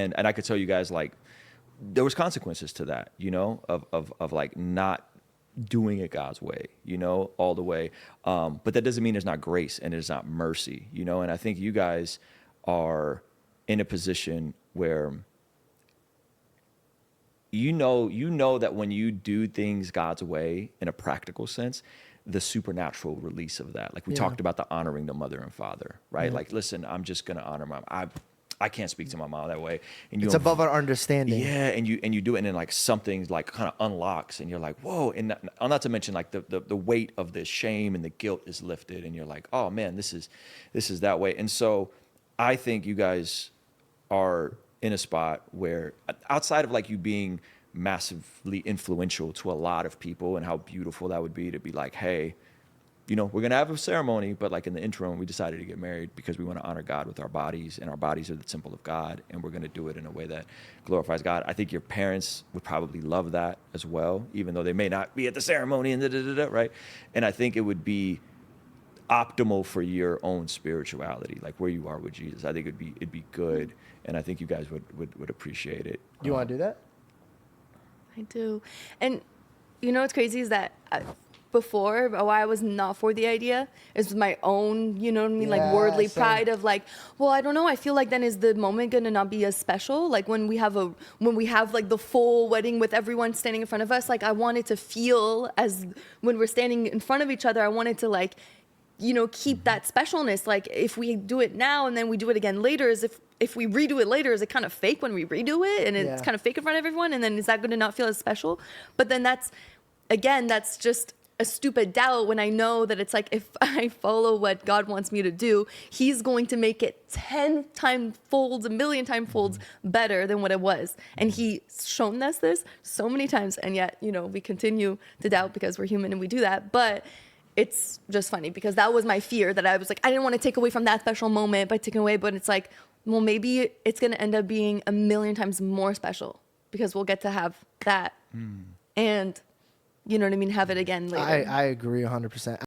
And I could tell you guys, like, there was consequences to that, you know, of like not doing it God's way, you know, all the way. But that doesn't mean there's not grace and there's not mercy, you know. And I think you guys are in a position where you know that when you do things God's way in a practical sense, the supernatural release of that. Like we talked about the honoring the mother and father, right? Like, listen, I'm just gonna honor my. I can't speak to my mom that way. And It's above our understanding. yeah, and you do it, and then like something like kind of unlocks, and you're like, whoa. And not to mention like the weight of the shame and the guilt is lifted, and you're like, oh man, this is that way. And so I think you guys are in a spot where, outside of like you being massively influential to a lot of people, and how beautiful that would be to be like, hey, you know, we're going to have a ceremony, but like in the interim, we decided to get married because we want to honor God with our bodies, and our bodies are the temple of God, and we're going to do it in a way that glorifies God. I think your parents would probably love that as well, even though they may not be at the ceremony and right? And I think it would be optimal for your own spirituality, like where you are with Jesus. I think it'd be good, and I think you guys would appreciate it. You want to do that? I do. And you know what's crazy is that before, why I was not for the idea is my own, you know what I mean, like worldly pride of like, well, I don't know. I feel like then is the moment gonna not be as special? Like when we have like the full wedding with everyone standing in front of us, like I want it to feel as when we're standing in front of each other, I want it to like, you know, keep that specialness. Like if we do it now and then we do it again later, is if we redo it later, is it kind of fake when we redo it and it's kind of fake in front of everyone? And then is that going to not feel as special? But then that's just a stupid doubt when I know that it's like, if I follow what God wants me to do, he's going to make it 10 times folds, a million times folds better than what it was. And he's shown us this so many times. And yet, you know, we continue to doubt because we're human and we do that. But it's just funny because that was my fear, that I was like, I didn't want to take away from that special moment by taking away, but it's like, well, maybe it's going to end up being a million times more special because we'll get to have that and, you know what I mean, have it again later. I agree 100%.